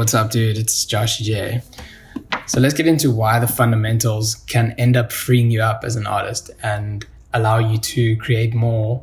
What's up, dude? It's Josh J. So let's get into why the fundamentals can end up freeing you up as an artist and allow you to create more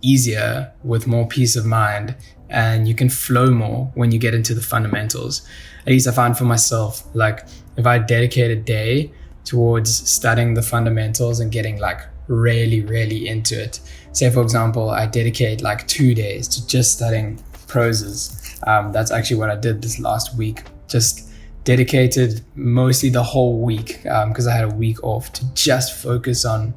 easier with more peace of mind, and you can flow more when you get into the fundamentals. At least I find for myself, like if I dedicate a day towards studying the fundamentals and getting like really into it. Say for example, I dedicate like 2 days to just studying proses. That's actually what I did this last week. Just dedicated mostly the whole week because I had a week off to just focus on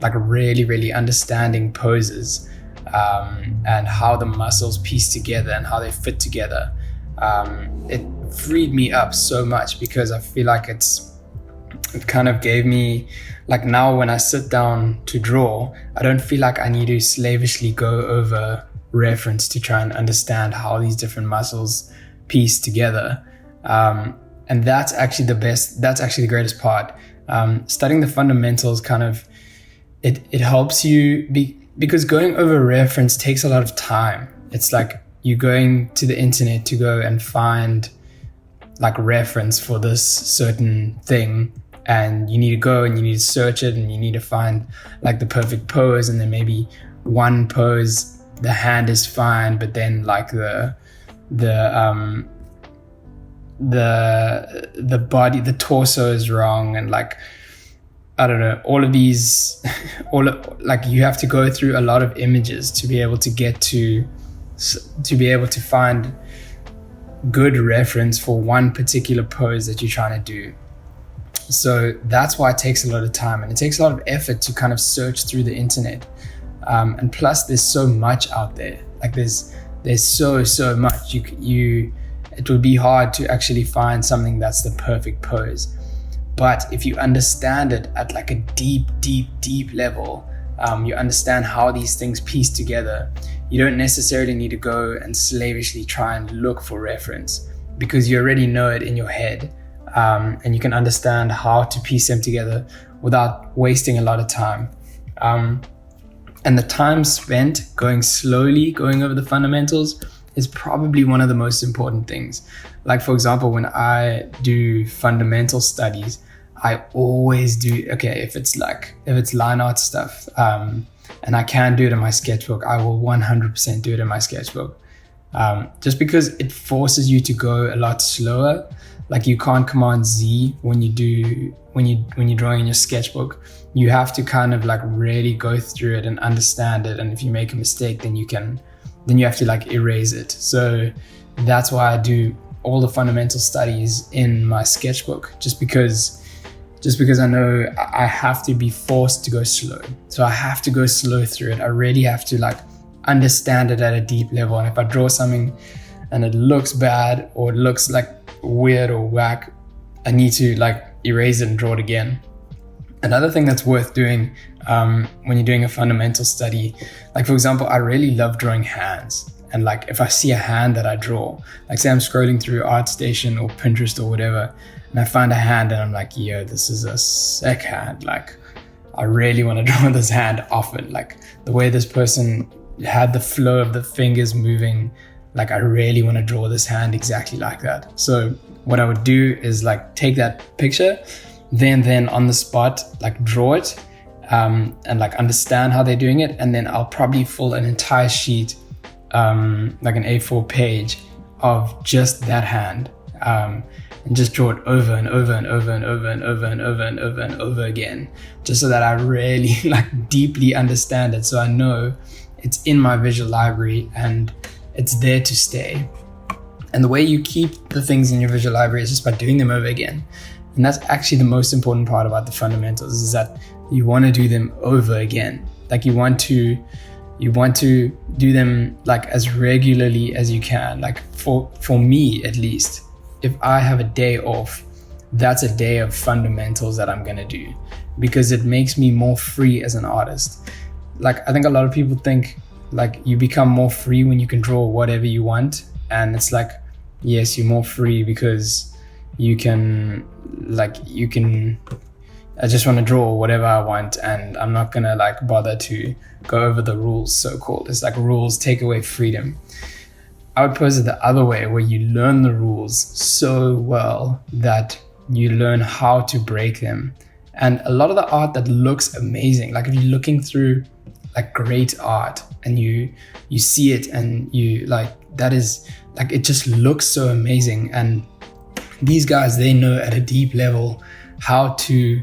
like really understanding poses and how the muscles piece together and how they fit together. It freed me up so much because I feel like it kind of gave me, like now when I sit down to draw, I don't feel like I need to slavishly go over reference to try and understand how these different muscles piece together. And that's actually the greatest part. Studying the fundamentals kind of, it helps you because going over reference takes a lot of time. It's like you going to the internet to go and find like reference for this certain thing, and you need to go and you need to search it and you need to find like the perfect pose, and then maybe one pose the hand is fine, but then like the body, the torso is wrong, and like I don't know, all of these like you have to go through a lot of images to be able to get to be able to find good reference for one particular pose that you're trying to do. So that's why it takes a lot of time and it takes a lot of effort to kind of search through the internet. And plus there's so much out there. Like there's so much. It would be hard to actually find something that's the perfect pose. But if you understand it at like a deep level, you understand how these things piece together. You don't necessarily need to go and slavishly try and look for reference because you already know it in your head. And you can understand how to piece them together without wasting a lot of time. And the time spent going over the fundamentals is probably one of the most important things. Like for example, when I do fundamental studies, I always do, if it's line art stuff, and I can do it in my sketchbook, I will 100% do it in my sketchbook. Just because it forces you to go a lot slower. Like you can't Command Z when you're drawing in your sketchbook. You have to kind of like really go through it and understand it. And if you make a mistake, then you have to like erase it. So that's why I do all the fundamental studies in my sketchbook, just because I know I have to be forced to go slow. So I have to go slow through it. I really have to like understand it at a deep level. And if I draw something and it looks bad or it looks like weird or whack, I need to like erase it and draw it again. Another thing that's worth doing when you're doing a fundamental study, like for example, I really love drawing hands. And like if I see a hand that I draw, like say I'm scrolling through ArtStation or Pinterest or whatever, and I find a hand and I'm like, yo, this is a sick hand. Like I really want to draw this hand often. Like the way this person had the flow of the fingers moving, like I really want to draw this hand exactly like that. So what I would do is like take that picture, then on the spot, like draw it and like understand how they're doing it. And then I'll probably fill an entire sheet, like an A4 page of just that hand, and just draw it over and over and over and over and over and over and over and over again, just so that I really like deeply understand it. So I know it's in my visual library and it's there to stay. And the way you keep the things in your visual library is just by doing them over again. And that's actually the most important part about the fundamentals, is that you want to do them over again. Like you want to do them like as regularly as you can. Like for me, at least, if I have a day off, that's a day of fundamentals that I'm going to do, because it makes me more free as an artist. Like I think a lot of people think like you become more free when you can draw whatever you want. And it's like, yes, you're more free because you can, I just want to draw whatever I want and I'm not going to like bother to go over the rules, so called. It's like rules take away freedom. I would pose it the other way, where you learn the rules so well that you learn how to break them. And a lot of the art that looks amazing, like if you're looking through like great art and you see it and you like, that is like, it just looks so amazing. And these guys, they know at a deep level how to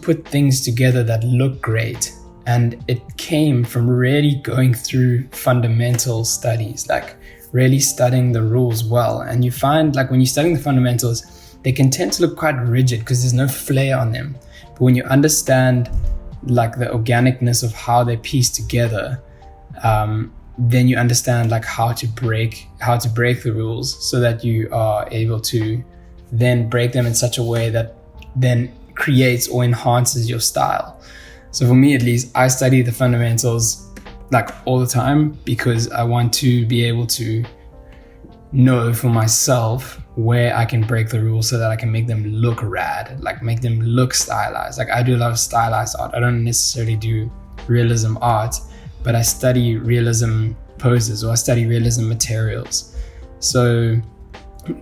put things together that look great. And it came from really going through fundamental studies, like really studying the rules well. And you find like when you're studying the fundamentals, they can tend to look quite rigid because there's no flair on them. But when you understand like the organicness of how they piece together, then you understand like how to break the rules so that you are able to then break them in such a way that then creates or enhances your style. So for me, at least, I study the fundamentals like all the time because I want to be able to know for myself where I can break the rules so that I can make them look rad, like make them look stylized. Like I do a lot of stylized art. I don't necessarily do realism art, but I study realism poses or I study realism materials. So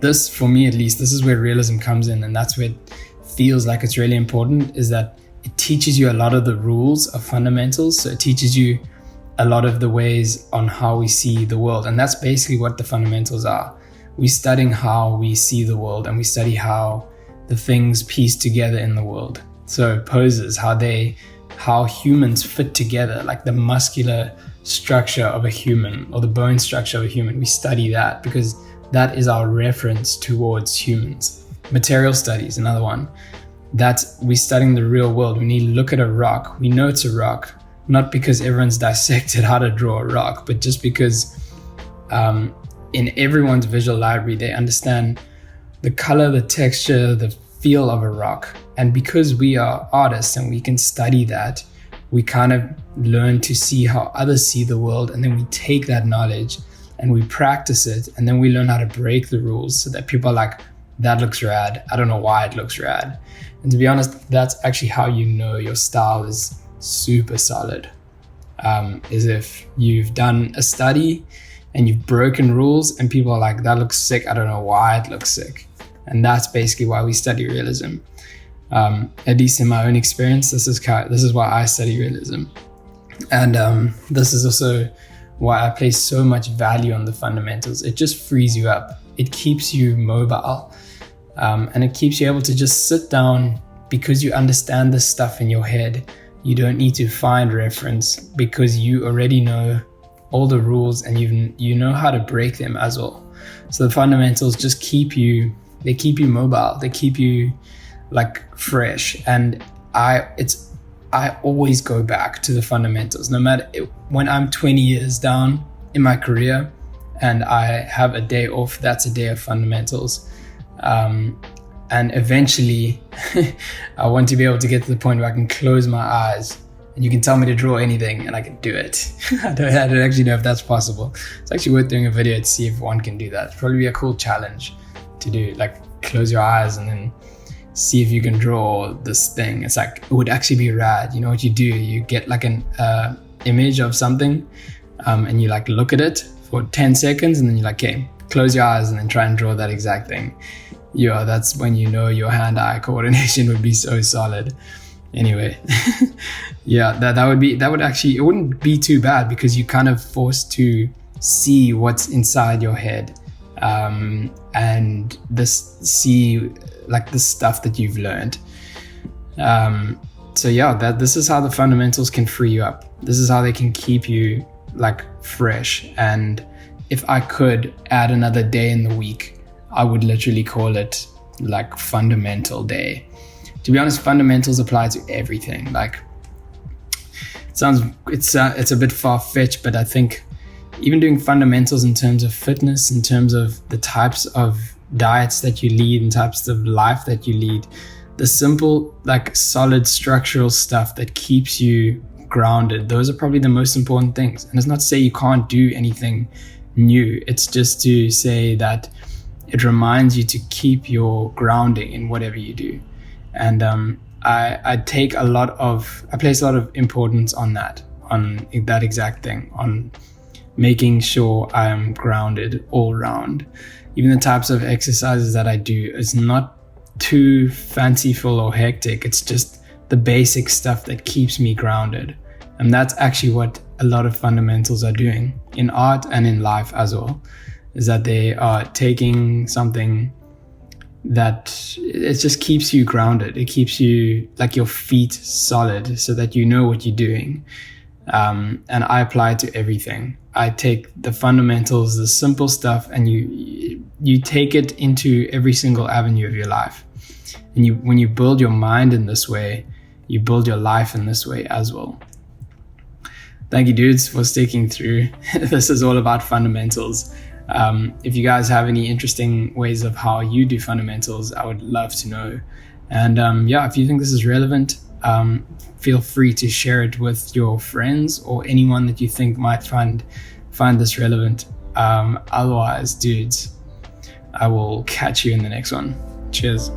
this, for me at least, this is where realism comes in, and that's where it feels like it's really important, is that it teaches you a lot of the rules of fundamentals. So it teaches you a lot of the ways on how we see the world. And that's basically what the fundamentals are. We're studying how we see the world, and we study how the things piece together in the world. So poses, how humans fit together, like the muscular structure of a human or the bone structure of a human. We study that because that is our reference towards humans. Material studies, another one. That's, we're studying the real world. When you look at a rock, we know it's a rock, not because everyone's dissected how to draw a rock, but just because in everyone's visual library, they understand the color, the texture, the feel of a rock. And because we are artists and we can study that, we kind of learn to see how others see the world. And then we take that knowledge and we practice it. And then we learn how to break the rules so that people are like, that looks rad. I don't know why it looks rad. And to be honest, that's actually how you know your style is super solid. Is if you've done a study and you've broken rules and people are like, that looks sick. I don't know why it looks sick. And that's basically why we study realism. At least in my own experience, this is why I study realism. And this is also why I place so much value on the fundamentals. It just frees you up. It keeps you mobile. And it keeps you able to just sit down because you understand this stuff in your head. You don't need to find reference because you already know all the rules and you know how to break them as well. So the fundamentals just keep you mobile. They keep you like fresh. And I always go back to the fundamentals, no matter when I'm 20 years down in my career and I have a day off, that's a day of fundamentals. And eventually I want to be able to get to the point where I can close my eyes and you can tell me to draw anything and I can do it. I don't actually know if that's possible. It's actually worth doing a video to see if one can do that. It'd probably be a cool challenge to do, like close your eyes and then see if you can draw this thing. It's like, it would actually be rad. You know what you do? You get like an image of something and you like look at it for 10 seconds and then you're like, okay, close your eyes and then try and draw that exact thing. Yeah, that's when you know your hand-eye coordination would be so solid. Anyway, yeah, that would actually, it wouldn't be too bad because you're kind of forced to see what's inside your head and see like the stuff that you've learned. So yeah, this is how the fundamentals can free you up. This is how they can keep you like fresh. And if I could add another day in the week, I would literally call it like fundamental day. To be honest, fundamentals apply to everything. Like it's a bit far-fetched, but I think even doing fundamentals in terms of fitness, in terms of the types of diets that you lead and types of life that you lead, the simple, like solid structural stuff that keeps you grounded, those are probably the most important things. And it's not to say you can't do anything new. It's just to say that it reminds you to keep your grounding in whatever you do. And I place a lot of importance on that exact thing, on making sure I am grounded all round. Even the types of exercises that I do is not too fanciful or hectic. It's just the basic stuff that keeps me grounded. And that's actually what a lot of fundamentals are doing in art and in life as well, is that they are taking something that it just keeps you grounded. It keeps you like your feet solid so that you know what you're doing. And I apply it to everything. I take the fundamentals, the simple stuff, and you take it into every single avenue of your life. And when you build your mind in this way, you build your life in this way as well. Thank you, dudes, for sticking through. This is all about fundamentals. If you guys have any interesting ways of how you do fundamentals, I would love to know. And if you think this is relevant, feel free to share it with your friends or anyone that you think might find this relevant. Otherwise, dudes, I will catch you in the next one. Cheers.